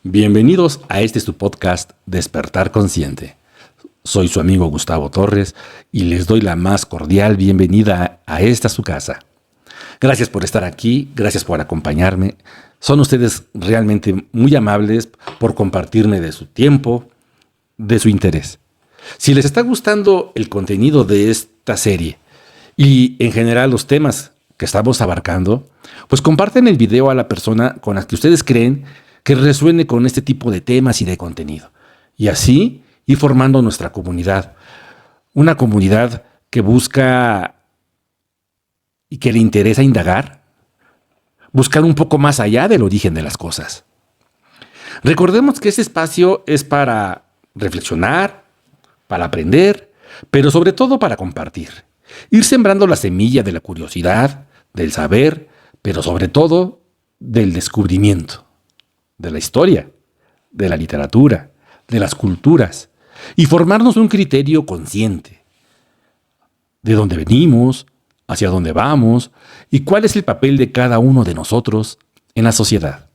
Bienvenidos a su podcast Despertar Consciente. Soy su amigo Gustavo Torres y les doy la más cordial bienvenida a esta su casa. Gracias por estar aquí, gracias por acompañarme. Son ustedes realmente muy amables por compartirme de su tiempo, de su interés. Si les está gustando el contenido de esta serie y en general los temas que estamos abarcando, pues comparten el video a la persona con la que ustedes creen que resuene con este tipo de temas y de contenido. Y así ir formando nuestra comunidad. Una comunidad que busca y que le interesa indagar, buscar un poco más allá del origen de las cosas. Recordemos que este espacio es para reflexionar, para aprender, pero sobre todo para compartir. Ir sembrando la semilla de la curiosidad, del saber, pero sobre todo del descubrimiento. De la historia, de la literatura, de las culturas, y formarnos un criterio consciente de dónde venimos, hacia dónde vamos, y cuál es el papel de cada uno de nosotros en la sociedad,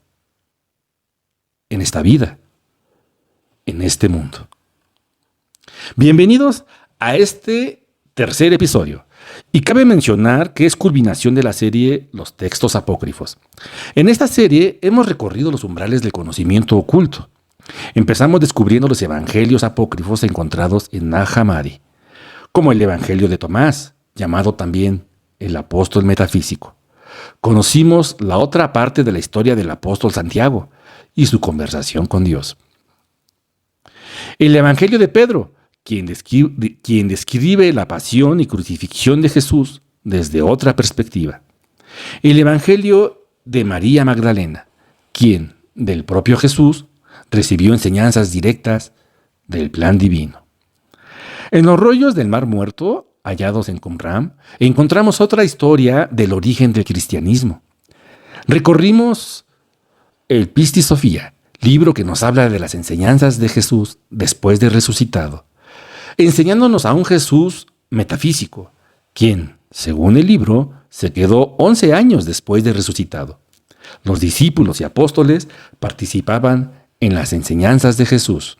en esta vida, en este mundo. Bienvenidos a este tercer episodio. Y cabe mencionar que es culminación de la serie Los Textos Apócrifos. En esta serie hemos recorrido los umbrales del conocimiento oculto. Empezamos descubriendo los evangelios apócrifos encontrados en Nag Hammadi, como el Evangelio de Tomás, llamado también el apóstol metafísico. Conocimos la otra parte de la historia del apóstol Santiago y su conversación con Dios. El Evangelio de Pedro, quien describe la pasión y crucifixión de Jesús desde otra perspectiva. El Evangelio de María Magdalena, quien, del propio Jesús, recibió enseñanzas directas del plan divino. En los rollos del Mar Muerto, hallados en Qumran, encontramos otra historia del origen del cristianismo. Recorrimos el Pistis Sophia, libro que nos habla de las enseñanzas de Jesús después de resucitado, enseñándonos a un Jesús metafísico, quien, según el libro, se quedó 11 años después de resucitado. Los discípulos y apóstoles participaban en las enseñanzas de Jesús,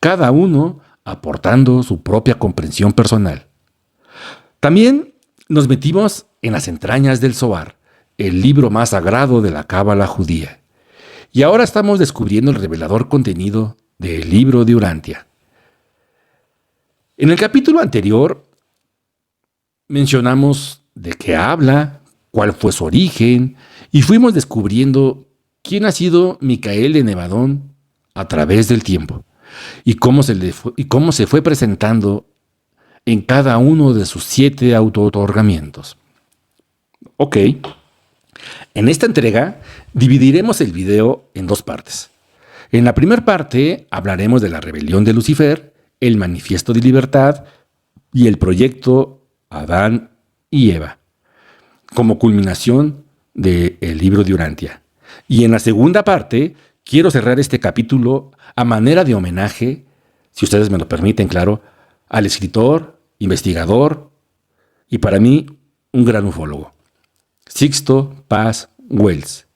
cada uno aportando su propia comprensión personal. También nos metimos en las entrañas del Zohar, el libro más sagrado de la cábala judía. Y ahora estamos descubriendo el revelador contenido del libro de Urantia. En el capítulo anterior mencionamos de qué habla, cuál fue su origen, y fuimos descubriendo quién ha sido Micael de Nevadón a través del tiempo, y cómo se fue presentando en cada uno de sus 7 auto-otorgamientos. Ok, en esta entrega dividiremos el video en 2 partes. En la primera parte hablaremos de la rebelión de Lucifer, el manifiesto de libertad y el proyecto Adán y Eva, como culminación del libro de Urantia. Y en la segunda parte quiero cerrar este capítulo a manera de homenaje, si ustedes me lo permiten, claro, al escritor, investigador y para mí un gran ufólogo, Sixto Paz Wells.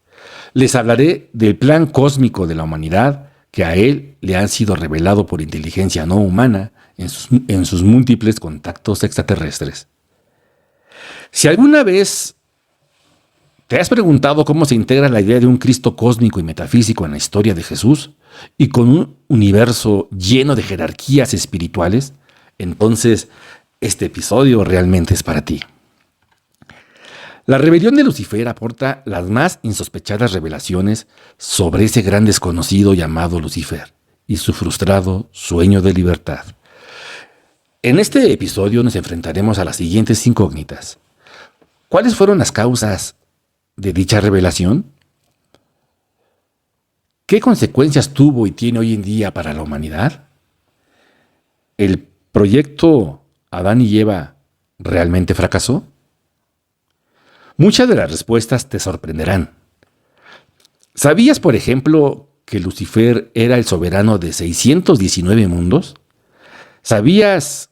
Les hablaré del plan cósmico de la humanidad que a él le han sido revelado por inteligencia no humana en sus múltiples contactos extraterrestres. Si alguna vez te has preguntado cómo se integra la idea de un Cristo cósmico y metafísico en la historia de Jesús y con un universo lleno de jerarquías espirituales, entonces este episodio realmente es para ti. La rebelión de Lucifer aporta las más insospechadas revelaciones sobre ese gran desconocido llamado Lucifer y su frustrado sueño de libertad. En este episodio nos enfrentaremos a las siguientes incógnitas. ¿Cuáles fueron las causas de dicha revelación? ¿Qué consecuencias tuvo y tiene hoy en día para la humanidad? ¿El proyecto Adán y Eva realmente fracasó? Muchas de las respuestas te sorprenderán. ¿Sabías, por ejemplo, que Lucifer era el soberano de 619 mundos? ¿Sabías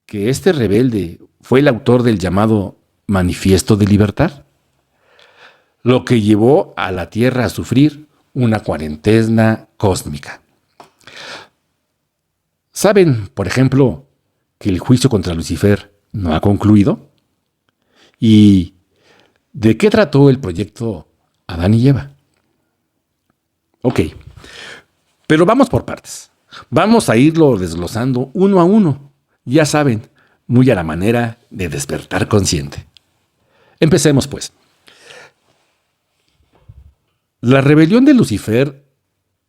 que este rebelde fue el autor del llamado Manifiesto de Libertad? Lo que llevó a la Tierra a sufrir una cuarentena cósmica. ¿Saben, por ejemplo, que el juicio contra Lucifer no ha concluido? ¿Y de qué trató el proyecto Adán y Eva? Ok, pero vamos por partes. Vamos a irlo desglosando uno a uno. Ya saben, muy a la manera de despertar consciente. Empecemos pues. La rebelión de Lucifer,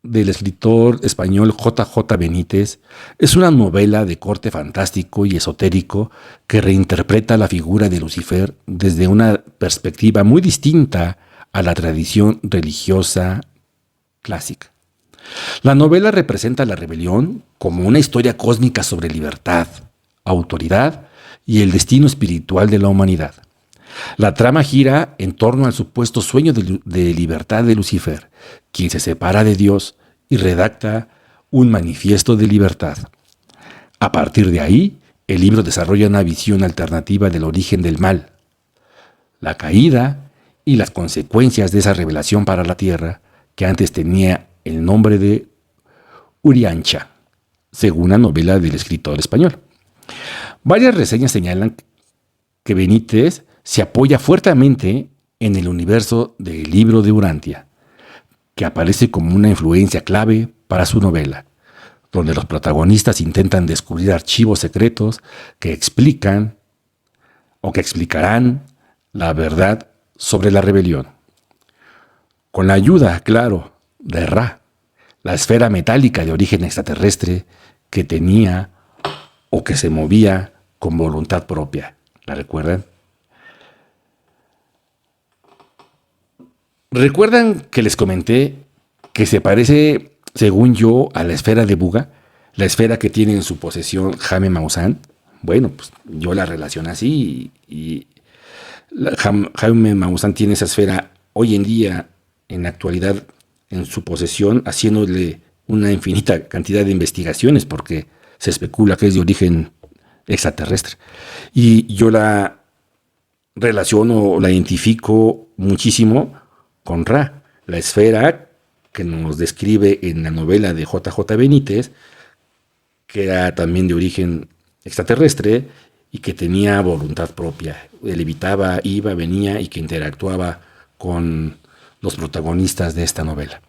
del escritor español J.J. Benítez, es una novela de corte fantástico y esotérico que reinterpreta la figura de Lucifer desde una perspectiva muy distinta a la tradición religiosa clásica. La novela representa la rebelión como una historia cósmica sobre libertad, autoridad y el destino espiritual de la humanidad. La trama gira en torno al supuesto sueño de libertad de Lucifer, quien se separa de Dios y redacta un manifiesto de libertad. A partir de ahí, el libro desarrolla una visión alternativa del origen del mal, la caída y las consecuencias de esa revelación para la tierra, que antes tenía el nombre de Uriancha, según la novela del escritor español. Varias reseñas señalan que Benítez se apoya fuertemente en el universo del libro de Urantia, que aparece como una influencia clave para su novela, donde los protagonistas intentan descubrir archivos secretos que explican o que explicarán la verdad sobre la rebelión. Con la ayuda, claro, de Ra, la esfera metálica de origen extraterrestre que tenía o que se movía con voluntad propia. ¿La recuerdan? ¿Recuerdan que les comenté que se parece, según yo, a la esfera de Buga? La esfera que tiene en su posesión Jaime Maussan. Bueno, pues yo la relaciono así y Jaime Maussan tiene esa esfera hoy en día, en la actualidad, en su posesión, haciéndole una infinita cantidad de investigaciones porque se especula que es de origen extraterrestre. Y yo la relaciono, la identifico muchísimo con Ra, la esfera que nos describe en la novela de J.J. Benítez, que era también de origen extraterrestre y que tenía voluntad propia. Él evitaba, iba, venía y que interactuaba con los protagonistas de esta novela.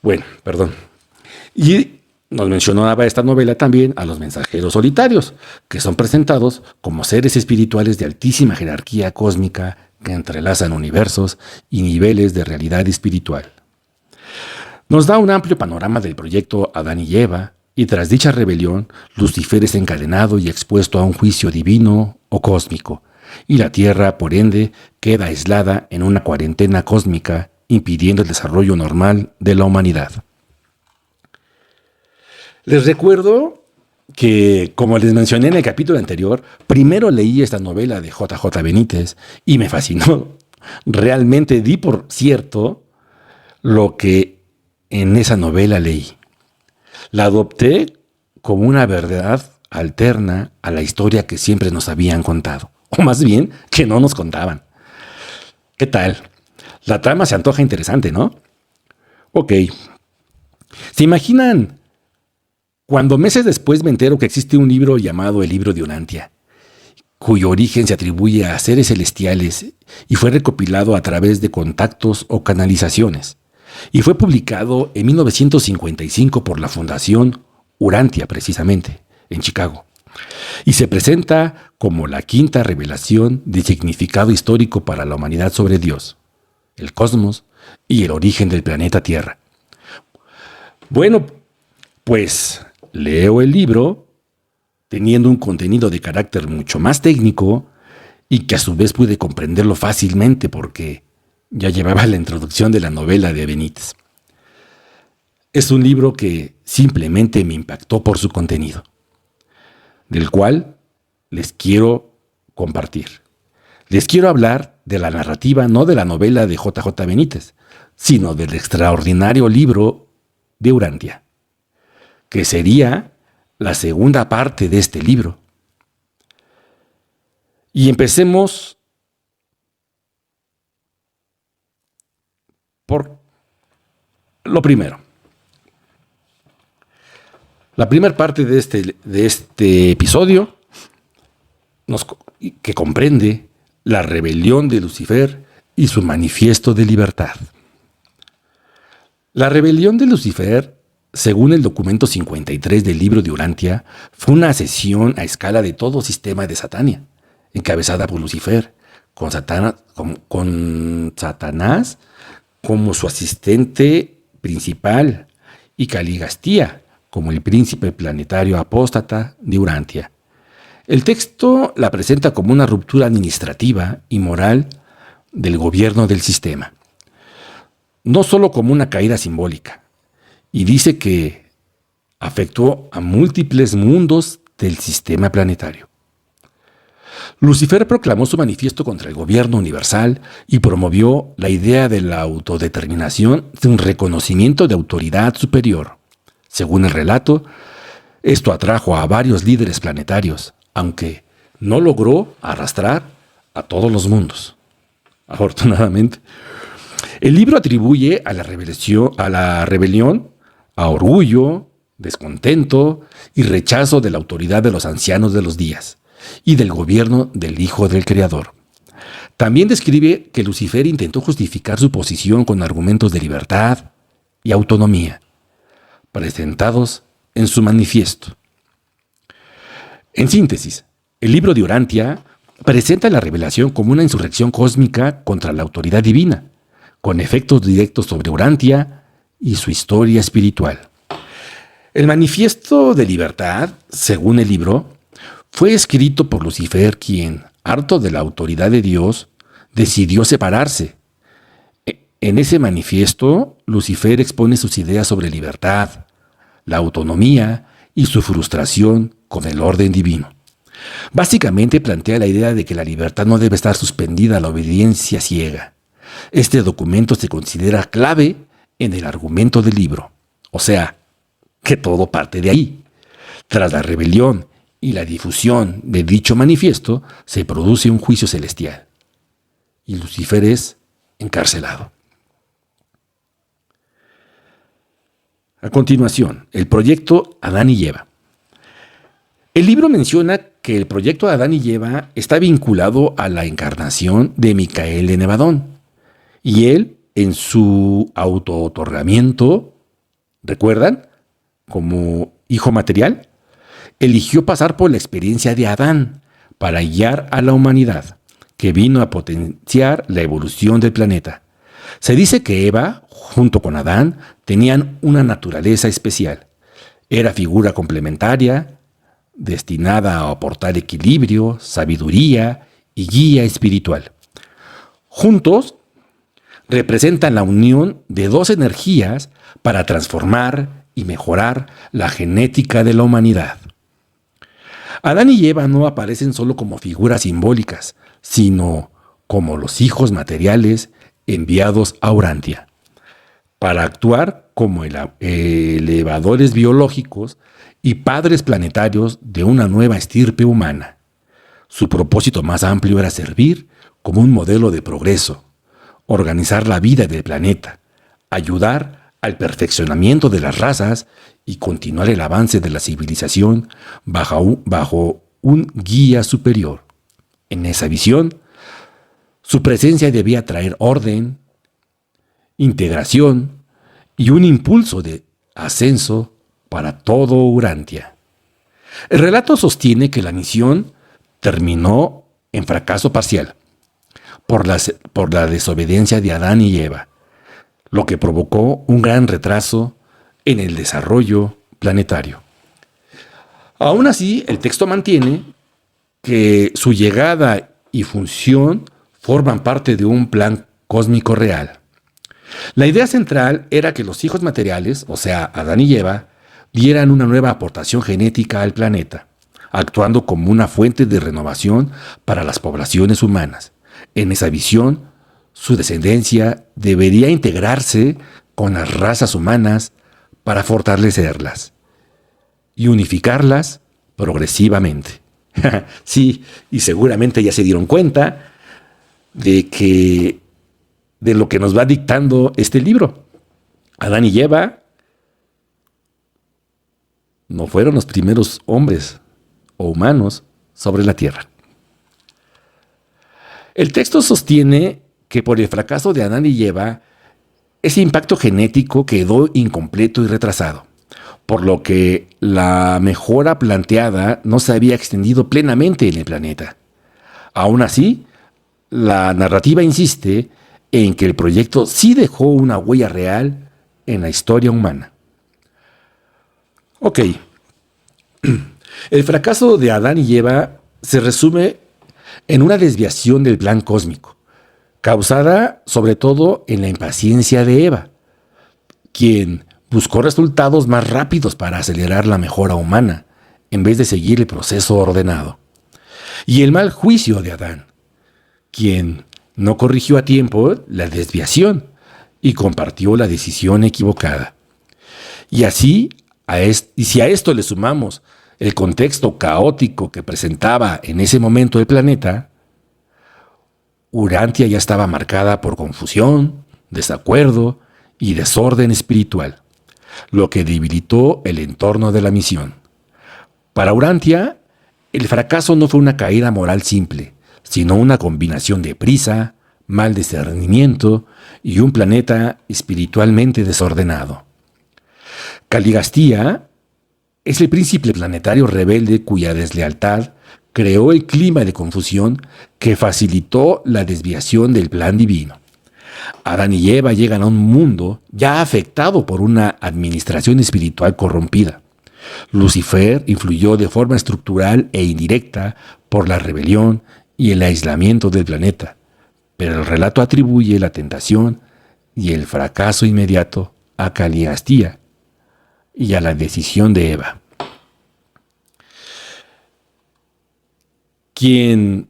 Bueno, perdón. Y nos mencionaba esta novela también a los mensajeros solitarios, que son presentados como seres espirituales de altísima jerarquía cósmica que entrelazan universos y niveles de realidad espiritual. Nos da un amplio panorama del proyecto Adán y Eva, y tras dicha rebelión, Lucifer es encadenado y expuesto a un juicio divino o cósmico, y la Tierra, por ende, queda aislada en una cuarentena cósmica, impidiendo el desarrollo normal de la humanidad. Les recuerdo que, como les mencioné en el capítulo anterior, primero leí esta novela de J.J. Benítez y me fascinó. Realmente di por cierto lo que en esa novela leí. La adopté como una verdad alterna a la historia que siempre nos habían contado, o más bien que no nos contaban. ¿Qué tal? La trama se antoja interesante, ¿no? Ok. ¿Se imaginan cuando meses después me entero que existe un libro llamado El Libro de Urantia, cuyo origen se atribuye a seres celestiales y fue recopilado a través de contactos o canalizaciones? Y fue publicado en 1955 por la Fundación Urantia, precisamente, en Chicago. Y se presenta como la quinta revelación de significado histórico para la humanidad sobre Dios, el cosmos y el origen del planeta Tierra. Bueno, pues leo el libro teniendo un contenido de carácter mucho más técnico y que a su vez pude comprenderlo fácilmente porque ya llevaba la introducción de la novela de Benítez. Es un libro que simplemente me impactó por su contenido, del cual les quiero compartir. Les quiero hablar de la narrativa, no de la novela de J.J. Benítez, sino del extraordinario libro de Urantia, que sería la segunda parte de este libro. Y empecemos por Lo primero, la primera parte de este episodio que comprende la rebelión de Lucifer y su manifiesto de libertad. La rebelión de Lucifer, según el documento 53 del libro de Urantia, fue una ascensión a escala de todo sistema de Satania, encabezada por Lucifer, con Satanás como su asistente principal y Caligastía como el príncipe planetario apóstata de Urantia. El texto la presenta como una ruptura administrativa y moral del gobierno del sistema, no solo como una caída simbólica, y dice que afectó a múltiples mundos del sistema planetario. Lucifer proclamó su manifiesto contra el gobierno universal y promovió la idea de la autodeterminación sin reconocimiento de autoridad superior. Según el relato, esto atrajo a varios líderes planetarios, aunque no logró arrastrar a todos los mundos. Afortunadamente, el libro atribuye a la rebelión, a orgullo, descontento y rechazo de la autoridad de los ancianos de los días y del gobierno del Hijo del Creador. También describe que Lucifer intentó justificar su posición con argumentos de libertad y autonomía, presentados en su manifiesto. En síntesis, el libro de Urantia presenta la revelación como una insurrección cósmica contra la autoridad divina, con efectos directos sobre Urantia y su historia espiritual. El manifiesto de libertad, según el libro, fue escrito por Lucifer, quien, harto de la autoridad de Dios, decidió separarse. En ese manifiesto, Lucifer expone sus ideas sobre libertad, la autonomía y su frustración con el orden divino. Básicamente plantea la idea de que la libertad no debe estar suspendida a la obediencia ciega. Este documento se considera clave en el argumento del libro, o sea, que todo parte de ahí. Tras la rebelión y la difusión de dicho manifiesto, se produce un juicio celestial, y Lucifer es encarcelado. A continuación, el proyecto Adán y Eva. El libro menciona que el proyecto Adán y Eva está vinculado a la encarnación de Micael en Evadón, y él, en su auto-otorgamiento, ¿recuerdan? Como hijo material, eligió pasar por la experiencia de Adán para guiar a la humanidad, que vino a potenciar la evolución del planeta. Se dice que Eva, junto con Adán, tenían una naturaleza especial. Era figura complementaria, destinada a aportar equilibrio, sabiduría y guía espiritual. Juntos, representan la unión de dos energías para transformar y mejorar la genética de la humanidad. Adán y Eva no aparecen solo como figuras simbólicas, sino como los hijos materiales enviados a Urantia, para actuar como elevadores biológicos y padres planetarios de una nueva estirpe humana. Su propósito más amplio era servir como un modelo de progreso, organizar la vida del planeta, ayudar al perfeccionamiento de las razas y continuar el avance de la civilización bajo un guía superior. En esa visión, su presencia debía traer orden, integración y un impulso de ascenso para todo Urantia. El relato sostiene que la misión terminó en fracaso parcial por la desobediencia de Adán y Eva, lo que provocó un gran retraso en el desarrollo planetario. Aún así, el texto mantiene que su llegada y función forman parte de un plan cósmico real. La idea central era que los hijos materiales, o sea, Adán y Eva, dieran una nueva aportación genética al planeta, actuando como una fuente de renovación para las poblaciones humanas. En esa visión, su descendencia debería integrarse con las razas humanas para fortalecerlas y unificarlas progresivamente. Sí, y seguramente ya se dieron cuenta de lo que nos va dictando este libro. Adán y Eva no fueron los primeros hombres o humanos sobre la tierra. El texto sostiene que por el fracaso de Adán y Eva, ese impacto genético quedó incompleto y retrasado, por lo que la mejora planteada no se había extendido plenamente en el planeta. Aún así, la narrativa insiste en que el proyecto sí dejó una huella real en la historia humana. Ok, el fracaso de Adán y Eva se resume en una desviación del plan cósmico, causada sobre todo en la impaciencia de Eva, quien buscó resultados más rápidos para acelerar la mejora humana, en vez de seguir el proceso ordenado. Y el mal juicio de Adán, quien no corrigió a tiempo la desviación y compartió la decisión equivocada. Y si a esto le sumamos el contexto caótico que presentaba en ese momento el planeta, Urantia ya estaba marcada por confusión, desacuerdo y desorden espiritual, lo que debilitó el entorno de la misión. Para Urantia, el fracaso no fue una caída moral simple, sino una combinación de prisa, mal discernimiento y un planeta espiritualmente desordenado. Caligastía es el príncipe planetario rebelde cuya deslealtad creó el clima de confusión que facilitó la desviación del plan divino. Adán y Eva llegan a un mundo ya afectado por una administración espiritual corrompida. Lucifer influyó de forma estructural e indirecta por la rebelión y el aislamiento del planeta, pero el relato atribuye la tentación y el fracaso inmediato a Caligastía y a la decisión de Eva, quien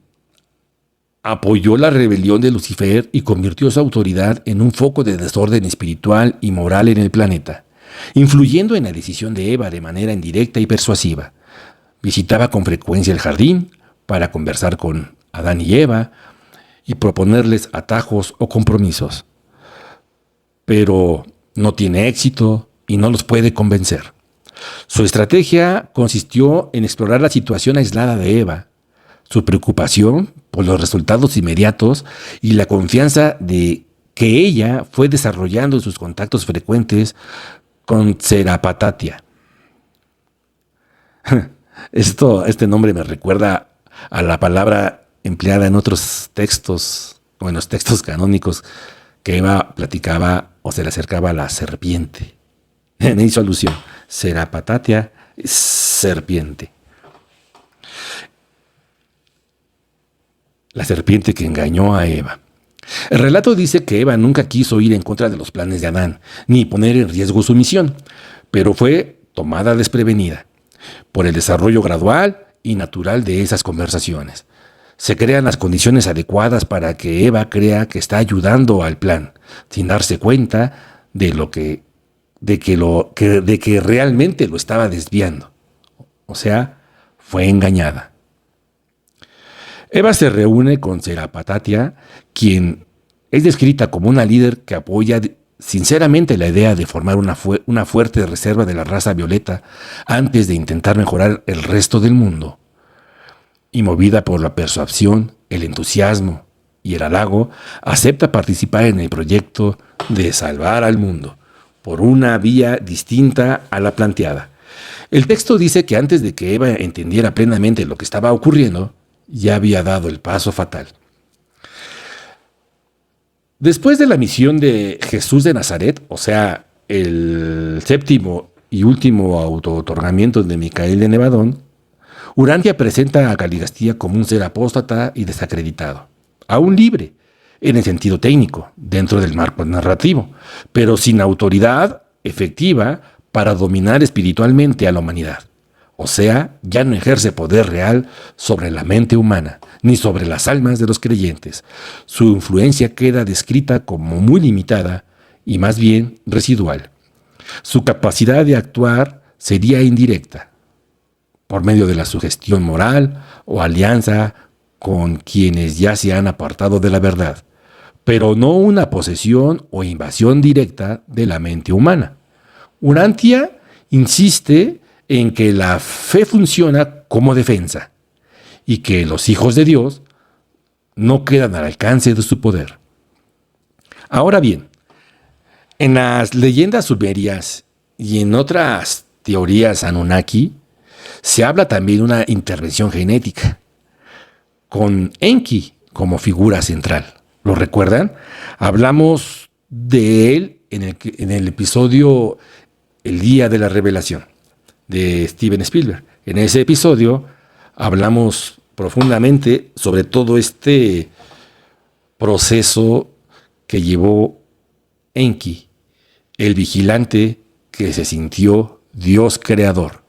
apoyó la rebelión de Lucifer y convirtió su autoridad en un foco de desorden espiritual y moral en el planeta, influyendo en la decisión de Eva de manera indirecta y persuasiva. Visitaba con frecuencia el jardín para conversar con Adán y Eva y proponerles atajos o compromisos, pero no tiene éxito y no los puede convencer. Su estrategia consistió en explorar la situación aislada de Eva, su preocupación por los resultados inmediatos y la confianza de que ella fue desarrollando en sus contactos frecuentes con Serapatatia. Este nombre me recuerda a la palabra empleada en otros textos o en los textos canónicos que Eva platicaba o se le acercaba a la serpiente. Me hizo alusión. Serapatatia, serpiente. La serpiente que engañó a Eva. El relato dice que Eva nunca quiso ir en contra de los planes de Adán, ni poner en riesgo su misión, pero fue tomada desprevenida por el desarrollo gradual y natural de esas conversaciones. Se crean las condiciones adecuadas para que Eva crea que está ayudando al plan, sin darse cuenta de que realmente lo estaba desviando. O sea, fue engañada. Eva se reúne con Serapatatia, quien es descrita como una líder que apoya sinceramente la idea de formar una fuerte reserva de la raza violeta antes de intentar mejorar el resto del mundo. Y movida por la persuasión, el entusiasmo y el halago, acepta participar en el proyecto de salvar al mundo por una vía distinta a la planteada. El texto dice que antes de que Eva entendiera plenamente lo que estaba ocurriendo, ya había dado el paso fatal. Después de la misión de Jesús de Nazaret, o sea, el séptimo y último auto-otorgamiento de Micael de Nevadón, Urantia presenta a Caligastía como un ser apóstata y desacreditado, aún libre, en el sentido técnico, dentro del marco narrativo, pero sin autoridad efectiva para dominar espiritualmente a la humanidad. O sea, ya no ejerce poder real sobre la mente humana, ni sobre las almas de los creyentes. Su influencia queda descrita como muy limitada y más bien residual. Su capacidad de actuar sería indirecta, por medio de la sugestión moral o alianza con quienes ya se han apartado de la verdad, pero no una posesión o invasión directa de la mente humana. Urantia insiste en que la fe funciona como defensa y que los hijos de Dios no quedan al alcance de su poder. Ahora bien, en las leyendas sumerias y en otras teorías Anunnaki se habla también de una intervención genética, con Enki como figura central. ¿Lo recuerdan? Hablamos de él en el episodio El Día de la Revelación de Steven Spielberg. En ese episodio hablamos profundamente sobre todo este proceso que llevó Enki, el vigilante que se sintió Dios creador,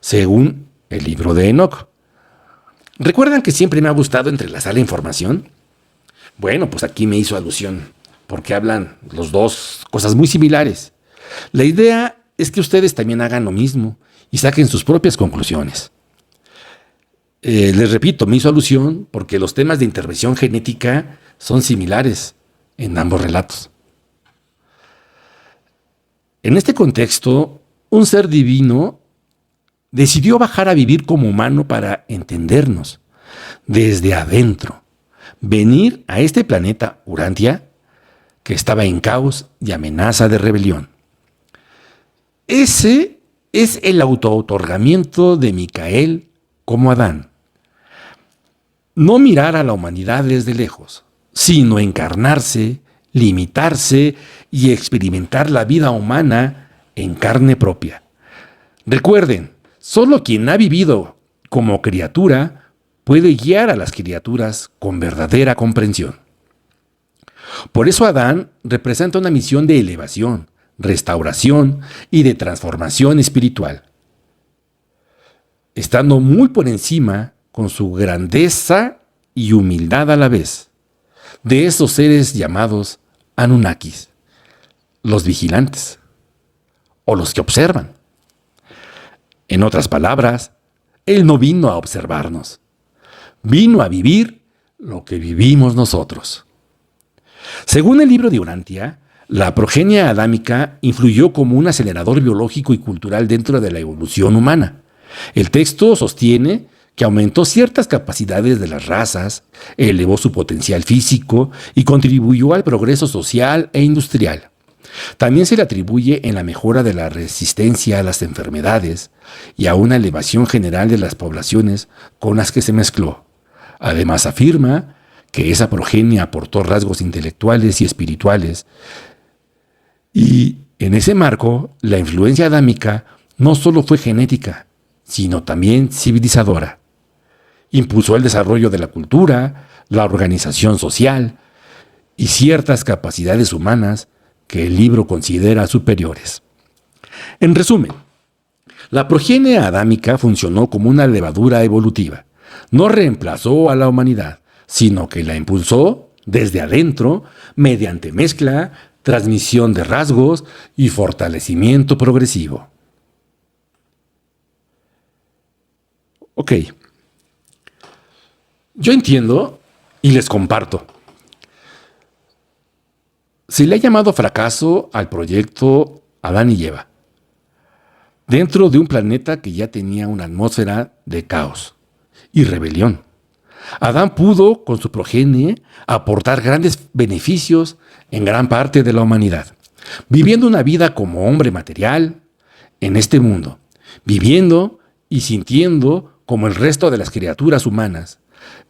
según el libro de Enoc. ¿Recuerdan que siempre me ha gustado entrelazar la información? Bueno, pues aquí me hizo alusión, porque hablan los dos cosas muy similares. La idea es que ustedes también hagan lo mismo y saquen sus propias conclusiones. Les repito, me hizo alusión porque los temas de intervención genética son similares en ambos relatos. En este contexto, un ser divino decidió bajar a vivir como humano para entendernos desde adentro, venir a este planeta Urantia, que estaba en caos y amenaza de rebelión. Ese es el autootorgamiento de Micael como Adán. No mirar a la humanidad desde lejos, sino encarnarse, limitarse y experimentar la vida humana en carne propia. Recuerden, solo quien ha vivido como criatura puede guiar a las criaturas con verdadera comprensión. Por eso Adán representa una misión de elevación, restauración y de transformación espiritual, estando muy por encima, con su grandeza y humildad a la vez, de esos seres llamados Anunnakis, los vigilantes, o los que observan. En otras palabras, Él no vino a observarnos, vino a vivir lo que vivimos nosotros. Según el libro de Urantia, la progenie adámica influyó como un acelerador biológico y cultural dentro de la evolución humana. El texto sostiene que aumentó ciertas capacidades de las razas, elevó su potencial físico y contribuyó al progreso social e industrial. También se le atribuye en la mejora de la resistencia a las enfermedades y a una elevación general de las poblaciones con las que se mezcló. Además afirma que esa progenie aportó rasgos intelectuales y espirituales, y en ese marco la influencia adámica no solo fue genética, sino también civilizadora. Impulsó el desarrollo de la cultura, la organización social y ciertas capacidades humanas que el libro considera superiores. En resumen, la progenie adámica funcionó como una levadura evolutiva. No reemplazó a la humanidad, sino que la impulsó desde adentro mediante mezcla, transmisión de rasgos y fortalecimiento progresivo. Ok. Yo entiendo y les comparto. Se le ha llamado fracaso al proyecto Adán y Eva, dentro de un planeta que ya tenía una atmósfera de caos y rebelión. Adán pudo, con su progenie, aportar grandes beneficios en gran parte de la humanidad, viviendo una vida como hombre material en este mundo, viviendo y sintiendo como el resto de las criaturas humanas.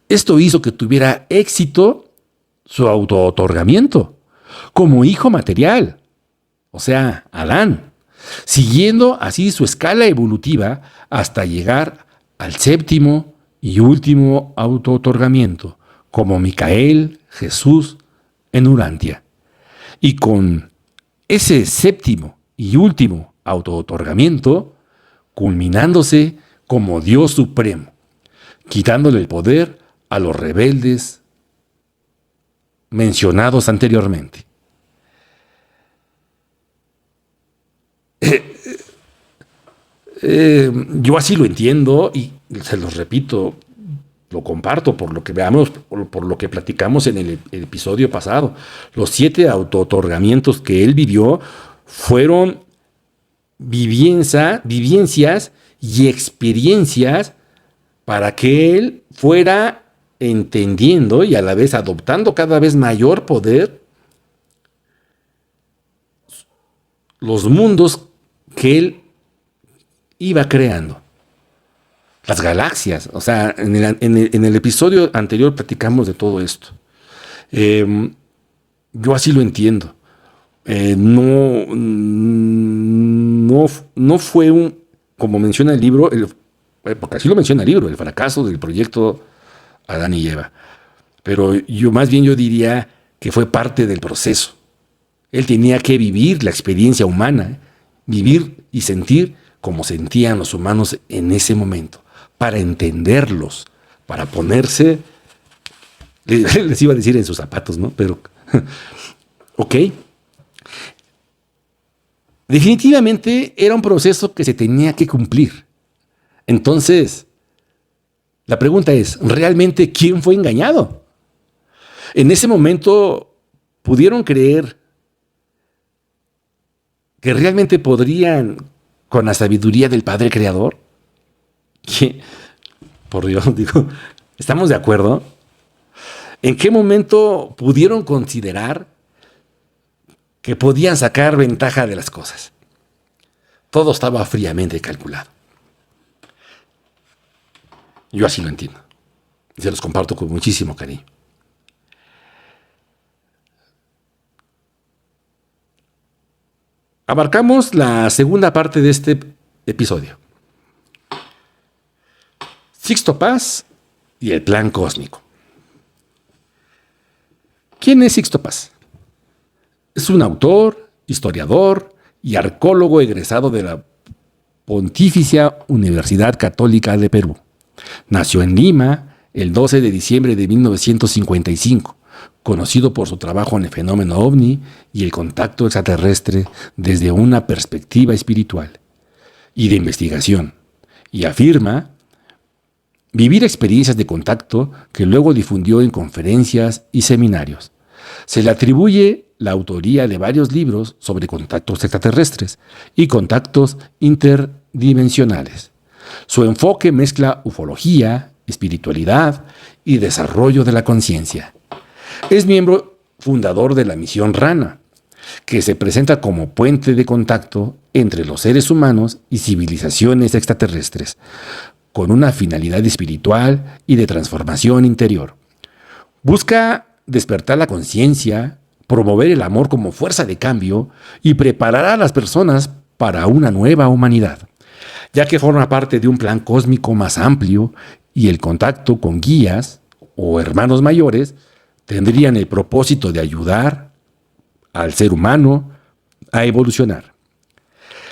Esto hizo que tuviera éxito su autootorgamiento como hijo material, o sea, Adán, siguiendo así su escala evolutiva hasta llegar al séptimo y último autootorgamiento, como Micael, Jesús, en Urantia. Y con ese séptimo y último autootorgamiento, culminándose como Dios supremo, quitándole el poder a los rebeldes mencionados anteriormente. Yo así lo entiendo y se los repito, lo comparto por lo que veamos, por lo que platicamos en el episodio pasado. Los 7 autootorgamientos que él vivió fueron vivencias y experiencias para que él fuera entendiendo y a la vez adoptando cada vez mayor poder los mundos que él iba creando. Las galaxias. O sea, en el episodio anterior platicamos de todo esto. Yo así lo entiendo. No fue como menciona el libro, porque así lo menciona el libro, el fracaso del proyecto Adán y Eva. Pero yo diría que fue parte del proceso. Él tenía que vivir la experiencia humana, vivir y sentir como sentían los humanos en ese momento, para entenderlos, para ponerse, les iba a decir en sus zapatos, ¿no? Pero, ok. Definitivamente era un proceso que se tenía que cumplir. Entonces, la pregunta es, ¿realmente quién fue engañado? En ese momento, ¿pudieron creer que realmente podrían, con la sabiduría del Padre Creador? ¿Qué? Por Dios, digo, ¿estamos de acuerdo? ¿En qué momento pudieron considerar que podían sacar ventaja de las cosas? Todo estaba fríamente calculado. Yo así lo entiendo. Y se los comparto con muchísimo cariño. Abarcamos la segunda parte de este episodio. Sixto Paz y el plan cósmico. ¿Quién es Sixto Paz? Es un autor, historiador y arqueólogo egresado de la Pontificia Universidad Católica de Perú. Nació en Lima el 12 de diciembre de 1955, conocido por su trabajo en el fenómeno ovni y el contacto extraterrestre desde una perspectiva espiritual y de investigación, y afirma vivir experiencias de contacto que luego difundió en conferencias y seminarios. Se le atribuye la autoría de varios libros sobre contactos extraterrestres y contactos interdimensionales. Su enfoque mezcla ufología, espiritualidad y desarrollo de la conciencia. Es miembro fundador de la Misión Rana, que se presenta como puente de contacto entre los seres humanos y civilizaciones extraterrestres, con una finalidad espiritual y de transformación interior. Busca despertar la conciencia, promover el amor como fuerza de cambio y preparar a las personas para una nueva humanidad, ya que forma parte de un plan cósmico más amplio y el contacto con guías o hermanos mayores tendrían el propósito de ayudar al ser humano a evolucionar.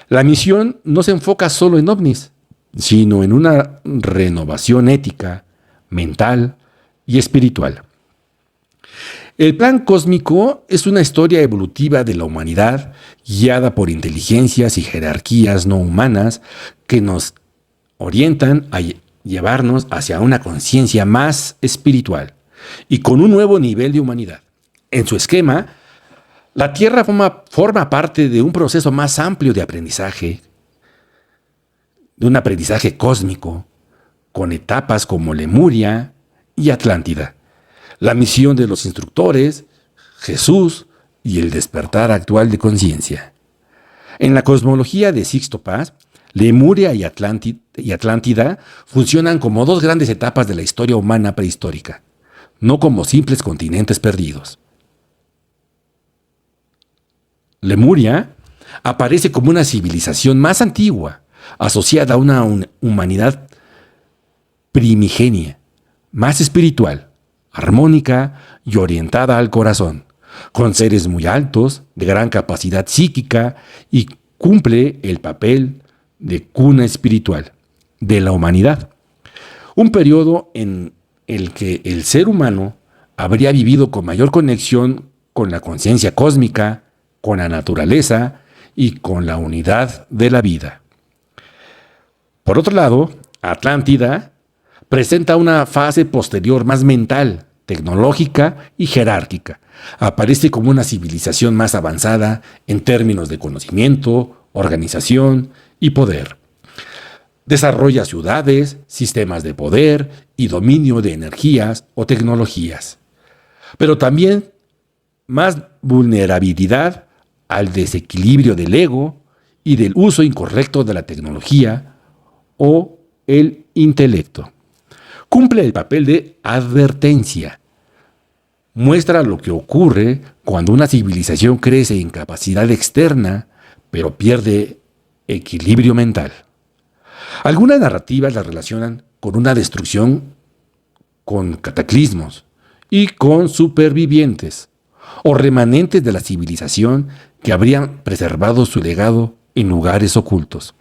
La misión no se enfoca solo en ovnis, sino en una renovación ética, mental y espiritual. El plan cósmico es una historia evolutiva de la humanidad guiada por inteligencias y jerarquías no humanas que nos orientan a llevarnos hacia una conciencia más espiritual y con un nuevo nivel de humanidad. En su esquema, la Tierra forma parte de un proceso más amplio de aprendizaje, de un aprendizaje cósmico, con etapas como Lemuria y Atlántida, la misión de los instructores, Jesús y el despertar actual de conciencia. En la cosmología de Sixto Paz, Lemuria y Atlántida funcionan como dos grandes etapas de la historia humana prehistórica, no como simples continentes perdidos. Lemuria aparece como una civilización más antigua, asociada a una humanidad primigenia, más espiritual, armónica y orientada al corazón, con seres muy altos, de gran capacidad psíquica y cumple el papel de cuna espiritual de la humanidad. Un periodo en el que el ser humano habría vivido con mayor conexión con la conciencia cósmica, con la naturaleza y con la unidad de la vida. Por otro lado, Atlántida presenta una fase posterior más mental, tecnológica y jerárquica. Aparece como una civilización más avanzada en términos de conocimiento, organización y poder. Desarrolla ciudades, sistemas de poder y dominio de energías o tecnologías. Pero también más vulnerabilidad al desequilibrio del ego y del uso incorrecto de la tecnología o el intelecto. Cumple el papel de advertencia. Muestra lo que ocurre cuando una civilización crece en capacidad externa, pero pierde equilibrio mental. Algunas narrativas la relacionan con una destrucción, con cataclismos y con supervivientes o remanentes de la civilización que habrían preservado su legado en lugares ocultos.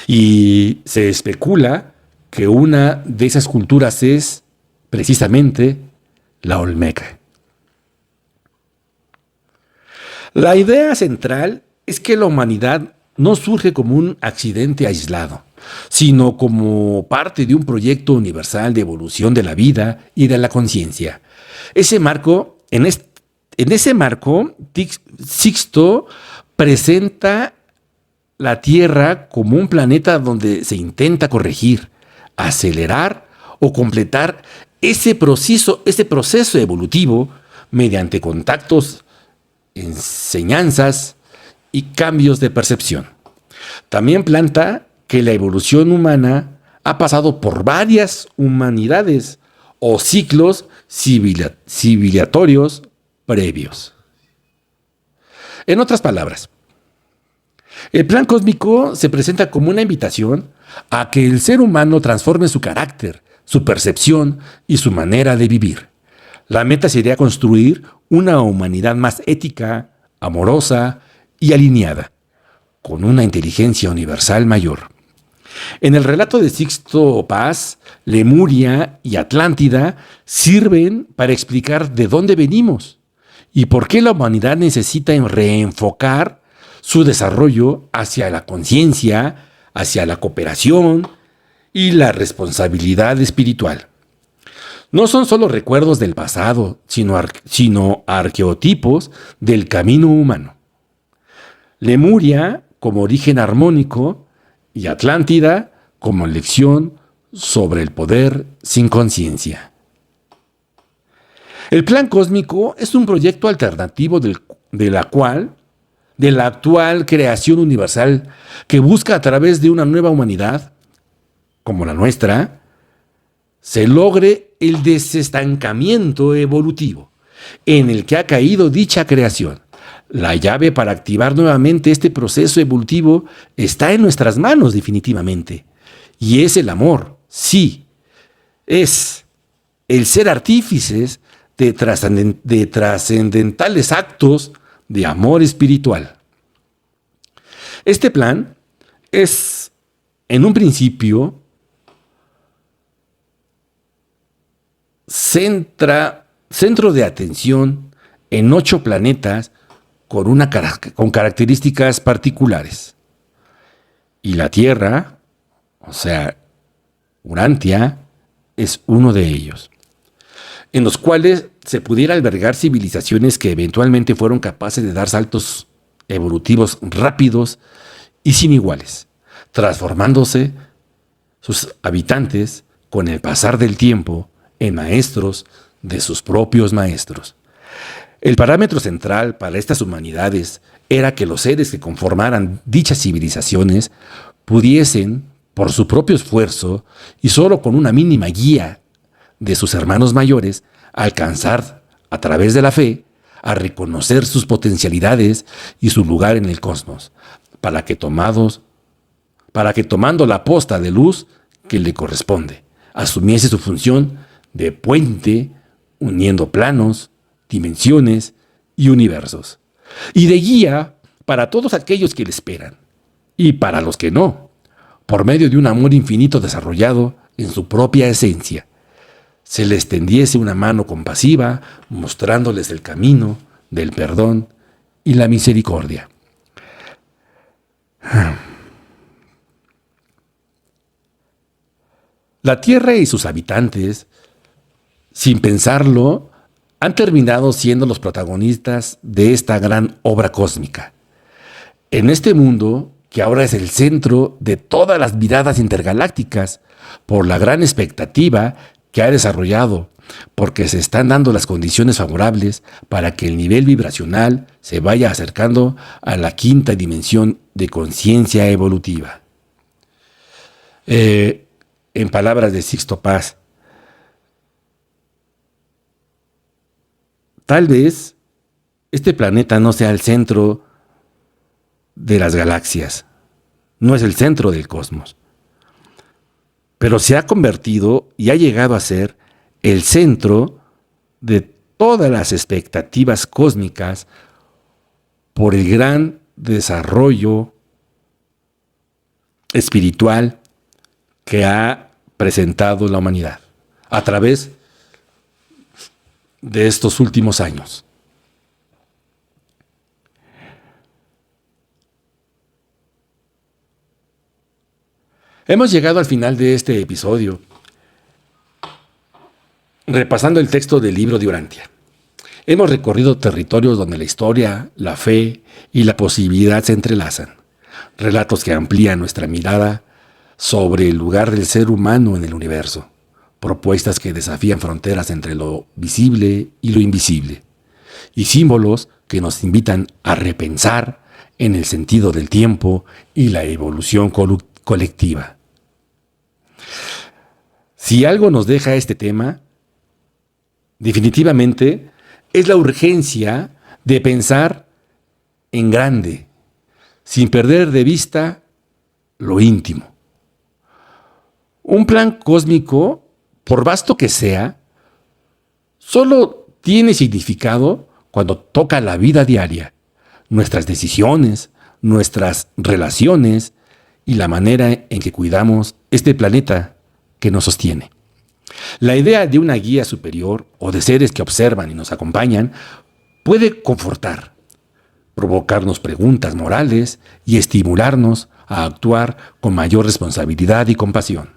Y se especula que una de esas culturas es precisamente la Olmeca. La idea central es que la humanidad no surge como un accidente aislado, sino como parte de un proyecto universal de evolución de la vida y de la conciencia. En ese marco, Sixto presenta la Tierra como un planeta donde se intenta corregir, acelerar o completar ese proceso evolutivo mediante contactos, enseñanzas y cambios de percepción. También planta que la evolución humana ha pasado por varias humanidades o ciclos civilizatorios previos. En otras palabras, el plan cósmico se presenta como una invitación a que el ser humano transforme su carácter, su percepción y su manera de vivir. La meta sería construir una humanidad más ética, amorosa y alineada, con una inteligencia universal mayor. En el relato de Sixto Paz, Lemuria y Atlántida sirven para explicar de dónde venimos y por qué la humanidad necesita reenfocar su desarrollo hacia la conciencia, hacia la cooperación y la responsabilidad espiritual. No son solo recuerdos del pasado, sino arqueotipos del camino humano. Lemuria como origen armónico y Atlántida como lección sobre el poder sin conciencia. El plan cósmico es un proyecto alternativo de la actual creación universal que busca a través de una nueva humanidad, como la nuestra, se logre el desestancamiento evolutivo en el que ha caído dicha creación. La llave para activar nuevamente este proceso evolutivo está en nuestras manos definitivamente. Y es el amor, sí. Es el ser artífices de trascendentales actos de amor espiritual. Este plan es, en un principio, centro de atención en 8 planetas con características particulares. Y la Tierra, o sea, Urantia, es uno de ellos, en los cuales se pudiera albergar civilizaciones que eventualmente fueron capaces de dar saltos evolutivos rápidos y sin iguales, transformándose sus habitantes con el pasar del tiempo en maestros de sus propios maestros. El parámetro central para estas humanidades era que los seres que conformaran dichas civilizaciones pudiesen, por su propio esfuerzo y solo con una mínima guía de sus hermanos mayores, alcanzar, a través de la fe, a reconocer sus potencialidades y su lugar en el cosmos, para que tomando la posta de luz que le corresponde, asumiese su función de puente, uniendo planos, dimensiones y universos, y de guía para todos aquellos que le esperan, y para los que no, por medio de un amor infinito desarrollado en su propia esencia, se les tendiese una mano compasiva, mostrándoles el camino del perdón y la misericordia. La Tierra y sus habitantes, sin pensarlo, han terminado siendo los protagonistas de esta gran obra cósmica. En este mundo, que ahora es el centro de todas las miradas intergalácticas, por la gran expectativa que ha desarrollado, porque se están dando las condiciones favorables para que el nivel vibracional se vaya acercando a la quinta dimensión de conciencia evolutiva. En palabras de Sixto Paz, tal vez este planeta no sea el centro de las galaxias, no es el centro del cosmos, pero se ha convertido y ha llegado a ser el centro de todas las expectativas cósmicas por el gran desarrollo espiritual que ha presentado la humanidad a través de estos últimos años. Hemos llegado al final de este episodio, repasando el texto del libro de Urantia. Hemos recorrido territorios donde la historia, la fe y la posibilidad se entrelazan. Relatos que amplían nuestra mirada sobre el lugar del ser humano en el universo. Propuestas que desafían fronteras entre lo visible y lo invisible. Y símbolos que nos invitan a repensar en el sentido del tiempo y la evolución colectiva. Si algo nos deja este tema, definitivamente es la urgencia de pensar en grande, sin perder de vista lo íntimo. Un plan cósmico, por vasto que sea, solo tiene significado cuando toca la vida diaria, nuestras decisiones, nuestras relaciones y la manera en que cuidamos este planeta que nos sostiene. La idea de una guía superior o de seres que observan y nos acompañan puede confortar, provocarnos preguntas morales y estimularnos a actuar con mayor responsabilidad y compasión.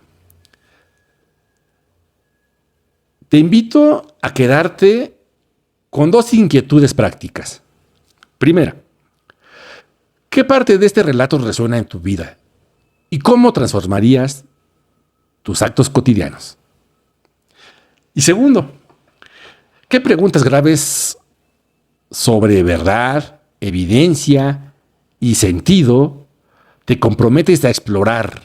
Te invito a quedarte con dos inquietudes prácticas. Primera, ¿qué parte de este relato resuena en tu vida? ¿Y cómo transformarías tus actos cotidianos? Y segundo, ¿qué preguntas graves sobre verdad, evidencia y sentido te comprometes a explorar,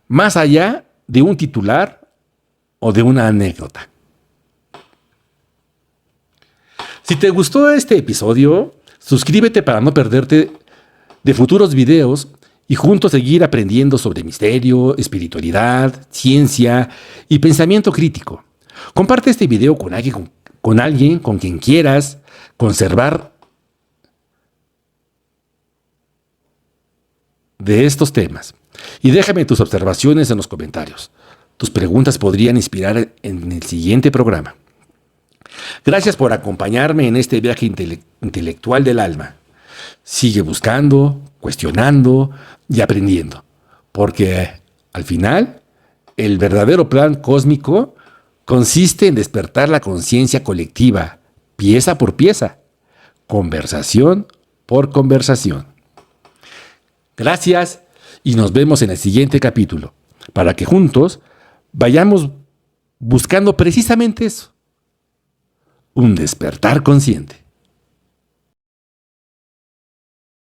más allá de un titular o de una anécdota? Si te gustó este episodio, suscríbete para no perderte de futuros videos y juntos seguir aprendiendo sobre misterio, espiritualidad, ciencia y pensamiento crítico. Comparte este video con alguien con quien quieras conservar de estos temas. Y déjame tus observaciones en los comentarios. Tus preguntas podrían inspirar en el siguiente programa. Gracias por acompañarme en este viaje intelectual del alma. Sigue buscando, cuestionando y aprendiendo, porque al final el verdadero plan cósmico consiste en despertar la conciencia colectiva, pieza por pieza, conversación por conversación. Gracias y nos vemos en el siguiente capítulo, para que juntos vayamos buscando precisamente eso, un despertar consciente.